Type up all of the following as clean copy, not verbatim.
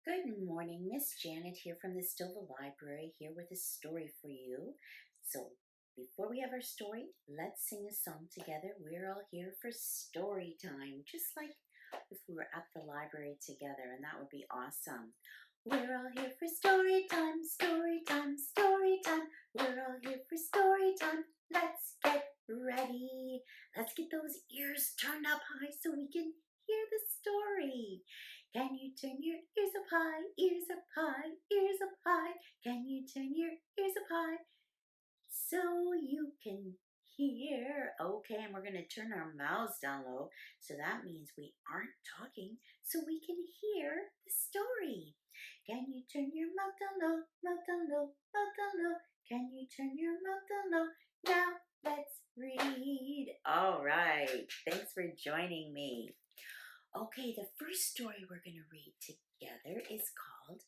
Good morning, Miss Janet here from the Stova Library, here with a story for you. So, before we have our story, let's sing a song together. We're all here for story time, just like if we were at the library together, and that would be awesome. We're all here for story time, story time, story time. We're all here for story time. Let's get ready. Let's get those ears turned up high so we can hear the story. Can you turn your ears up high, ears up high, ears up high? Can you turn your ears up high so you can hear? Okay, and we're going to turn our mouths down low. So that means we aren't talking so we can hear the story. Can you turn your mouth down low, mouth down low, mouth down low? Can you turn your mouth down low? Now let's read. All right, thanks for joining me. Okay, the first story we're going to read together is called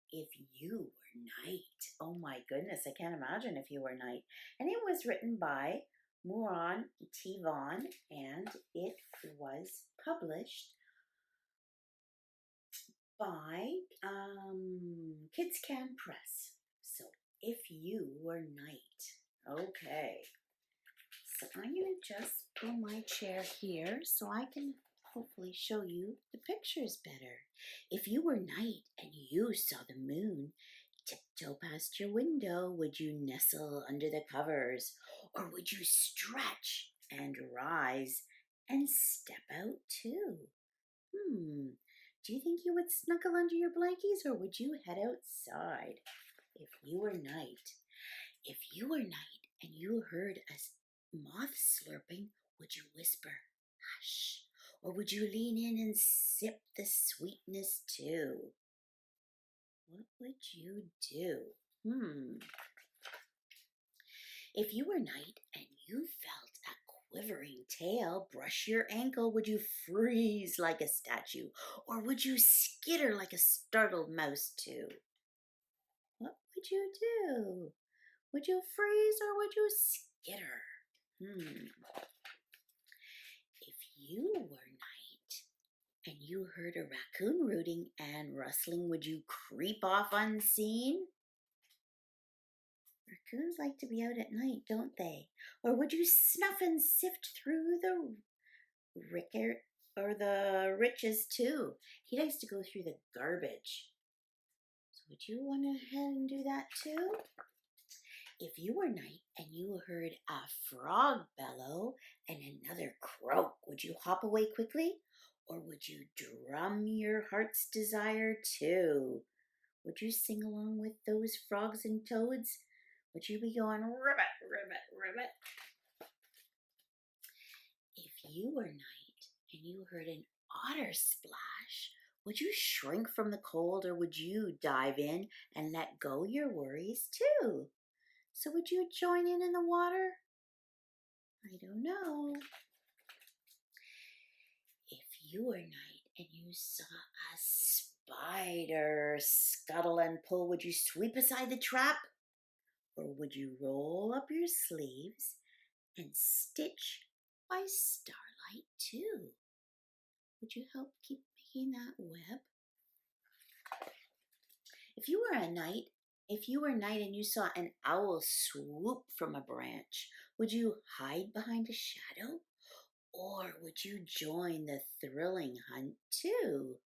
If You Were Night. Oh my goodness, I can't imagine If You Were Night. And it was written by Muon Thi, and it was published by Kids Can Press. So, If You Were Night. Okay. So I'm going to just pull my chair here so I can hopefully show you the pictures better. If you were night and you saw the moon tiptoe past your window, would you nestle under the covers? Or would you stretch and rise and step out too? Do you think you would snuggle under your blankies or would you head outside? If you were night. If you were night and you heard a moth slurping, would you whisper, hush? Or would you lean in and sip the sweetness too? What would you do? If you were night and you felt a quivering tail brush your ankle, would you freeze like a statue? Or would you skitter like a startled mouse too? What would you do? Would you freeze or would you skitter? If you were night and you heard a raccoon rooting and rustling, would you creep off unseen? Raccoons like to be out at night, don't they? Or would you snuff and sift through the ricket or the riches too? He likes to go through the garbage. So would you want to head and do that too? If you were night and you heard a frog bellow and another croak, would you hop away quickly? Or would you drum your heart's desire too? Would you sing along with those frogs and toads? Would you be going ribbit, ribbit, ribbit? If you were night and you heard an otter splash, would you shrink from the cold or would you dive in and let go your worries too? So would you join in the water? I don't know. If you were night and you saw a spider scuttle and pull, would you sweep aside the trap? Or would you roll up your sleeves and stitch by starlight too? Would you help keep making that web? If you were night and you saw an owl swoop from a branch, would you hide behind a shadow? Or would you join the thrilling hunt too?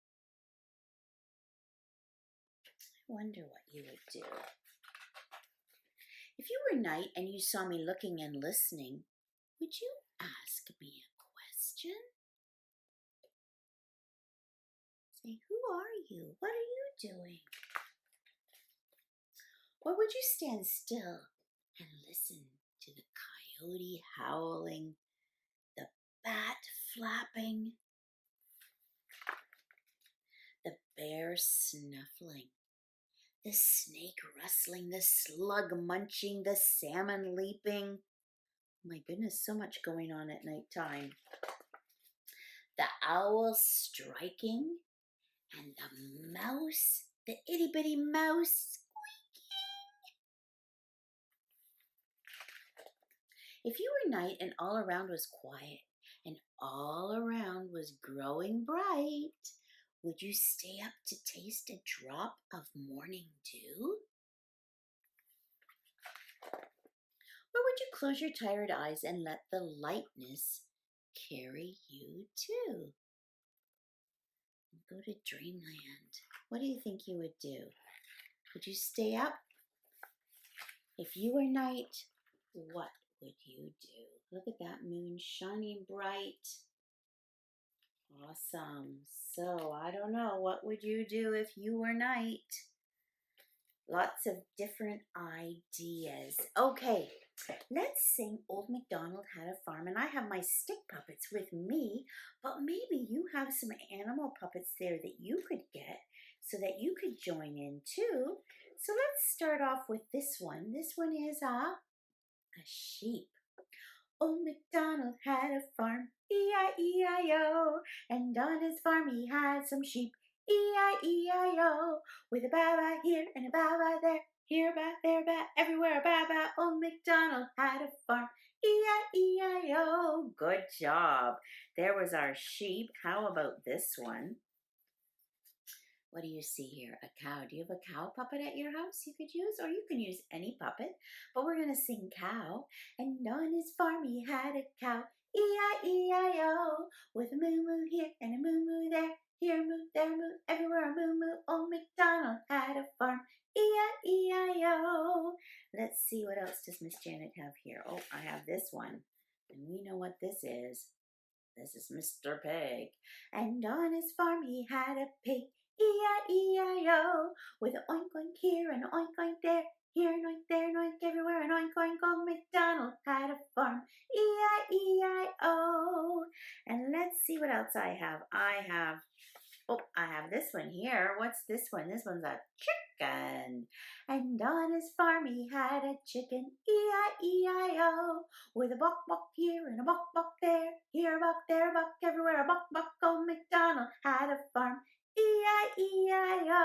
I wonder what you would do. If you were night and you saw me looking and listening, would you ask me a question? Say, who are you? What are you doing? Or would you stand still and listen to the coyote howling, the bat flapping, the bear snuffling, the snake rustling, the slug munching, the salmon leaping? My goodness, so much going on at nighttime. The owl striking and the mouse, the itty bitty mouse squeaking. If you were night and all around was quiet and all around was growing bright, Would you stay up to taste a drop of morning dew? Or would you close your tired eyes and let the lightness carry you too? Go to dreamland. What do you think you would do? Would you stay up? If you were night, what would you do? Look at that moon shining bright. Awesome. So, I don't know, what would you do if you were night? Lots of different ideas. Okay, let's sing Old Macdonald Had a Farm, and I have my stick puppets with me, but maybe you have some animal puppets there that you could get so that you could join in too. So let's start off with this one. This one is a sheep. Old MacDonald had a farm, E-I-E-I-O, and on his farm he had some sheep, E-I-E-I-O, with a ba-ba here and a ba-ba there, here a ba, there a ba, everywhere a ba-ba. Old MacDonald had a farm, E-I-E-I-O. Good job. There was our sheep. How about this one? What do you see here? A cow. Do you have a cow puppet at your house you could use? Or you can use any puppet. But we're going to sing cow. And on his farm he had a cow. E-I-E-I-O. With a moo-moo here and a moo-moo there. Here a moo, there a moo, everywhere a moo-moo. Old MacDonald had a farm. E-I-E-I-O. Let's see, what else does Miss Janet have here? Oh, I have this one. And we know what this is. This is Mr. Pig. And on his farm he had a pig. E-I-E-I-O, with an oink oink here and an oink oink there, here an oink, there an oink, everywhere an oink oink. Old MacDonald had a farm, E-I-E-I-O. And let's see what else I have. I have this one here. What's this one? This one's a chicken. And on his farm he had a chicken, E-I-E-I-O, with a buck buck here and a buck buck there, here a buck, there a buck, everywhere a buck buck. Old MacDonald had a farm, E-I-E-I-O.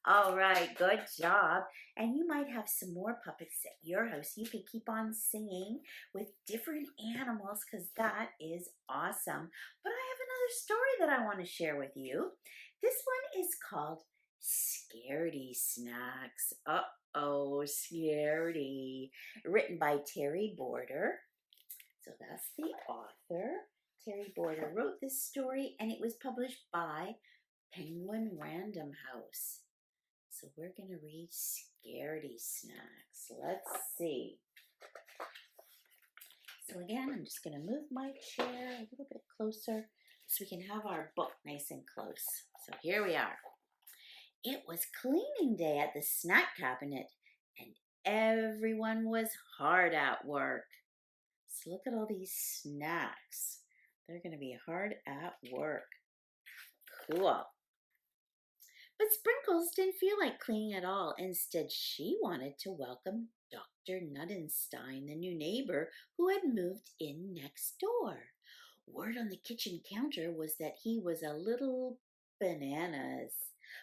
All right, good job. And you might have some more puppets at your house. You could keep on singing with different animals because that is awesome. But I have another story that I want to share with you. This one is called Scaredy Snacks. Uh-oh, Scaredy. Written by Terry Border. So that's the author. Terry Border wrote this story, and it was published by Penguin Random House. So we're going to read Scaredy Snacks. Let's see. So again, I'm just going to move my chair a little bit closer so we can have our book nice and close. So here we are. It was cleaning day at the snack cabinet, and everyone was hard at work. So look at all these snacks. They're going to be hard at work. Cool. But Sprinkles didn't feel like cleaning at all. Instead, she wanted to welcome Dr. Nuttenstein, the new neighbor who had moved in next door. Word on the kitchen counter was that he was a little bananas.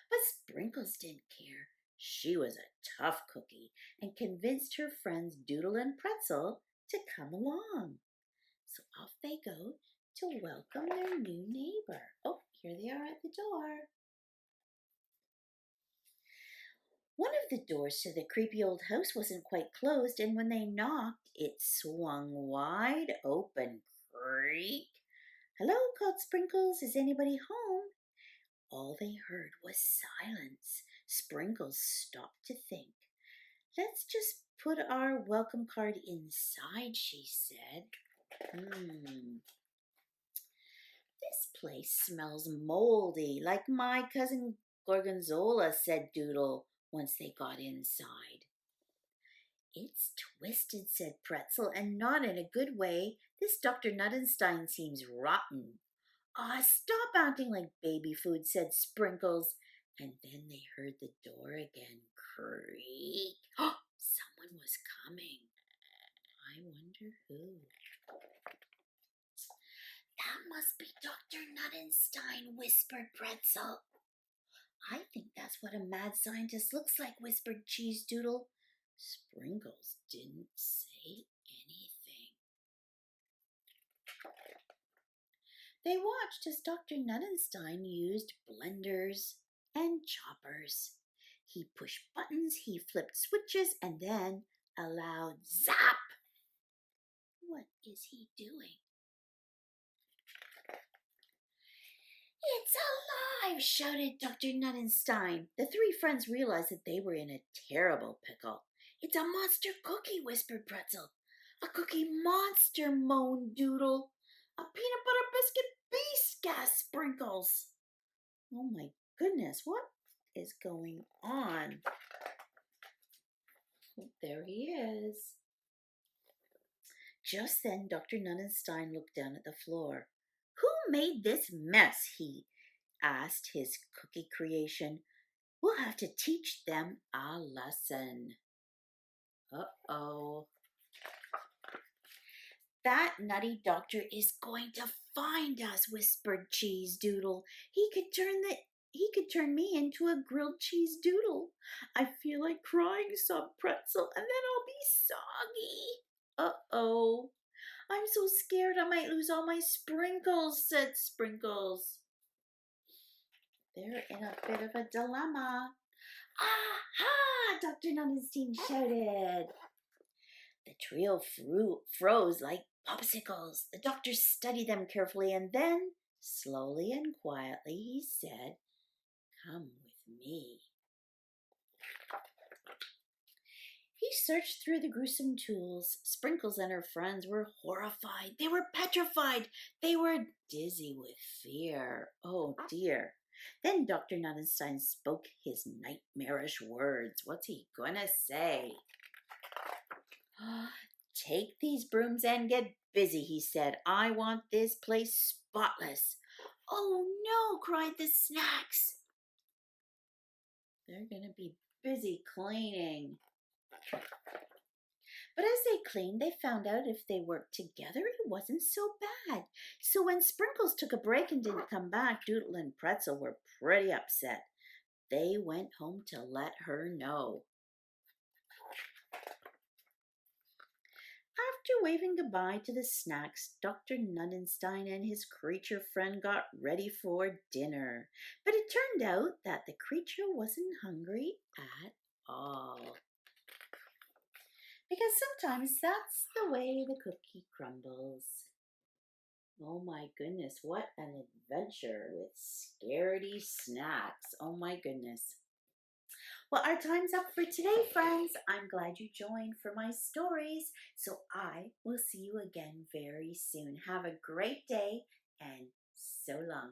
But Sprinkles didn't care. She was a tough cookie and convinced her friends Doodle and Pretzel to come along. So off they go to welcome their new neighbor. Oh, here they are at the door. One of the doors to the creepy old house wasn't quite closed, and when they knocked, it swung wide open. Creak! "Hello," called Sprinkles. "Is anybody home?" All they heard was silence. Sprinkles stopped to think. "Let's just put our welcome card inside," she said. "This place smells moldy, like my cousin Gorgonzola," said Doodle once they got inside. "It's twisted," said Pretzel, "and not in a good way. This Dr. Nuttenstein seems rotten." "Aw, stop acting like baby food," said Sprinkles. And then they heard the door again creak. Oh, someone was coming. I wonder who. "That must be Dr. Nuttenstein," whispered Pretzel. "I think that's what a mad scientist looks like," whispered Cheese Doodle. Sprinkles didn't say anything. They watched as Dr. Nuttenstein used blenders and choppers. He pushed buttons, he flipped switches, and then a loud zap. What is he doing? It's alive, shouted Dr. Nuttenstein. The three friends realized that they were in a terrible pickle. It's a monster cookie, whispered Pretzel. A cookie monster, moaned Doodle. A peanut butter biscuit beast, gasped Sprinkles. Oh my goodness, what is going on? Oh, there he is. Just then, Dr. Nuttenstein looked down at the floor. Who made this mess? He asked his cookie creation. We'll have to teach them a lesson. Uh-oh. That nutty doctor is going to find us, whispered Cheese Doodle. He could turn me into a grilled cheese doodle. I feel like crying, sobbed Pretzel, and then I'll be soggy. Uh-oh. I'm so scared I might lose all my sprinkles, said Sprinkles. They're in a bit of a dilemma. Aha! Dr. Nuttenstein shouted. The trio froze like popsicles. The doctor studied them carefully, and then, slowly and quietly, he said, Come with me. He searched through the gruesome tools. Sprinkles and her friends were horrified. They were petrified. They were dizzy with fear. Oh, dear. Then Dr. Nuttenstein spoke his nightmarish words. What's he gonna say? Take these brooms and get busy, he said. I want this place spotless. Oh, no, cried the snacks. They're gonna be busy cleaning. But as they cleaned, they found out if they worked together, it wasn't so bad. So when Sprinkles took a break and didn't come back, Doodle and Pretzel were pretty upset. They went home to let her know. After waving goodbye to the snacks, Dr. Nuttenstein and his creature friend got ready for dinner. But it turned out that the creature wasn't hungry at all. Because sometimes that's the way the cookie crumbles. Oh my goodness, what an adventure with Scaredy Snacks. Oh my goodness. Well, our time's up for today, friends. I'm glad you joined for my stories. So I will see you again very soon. Have a great day and so long.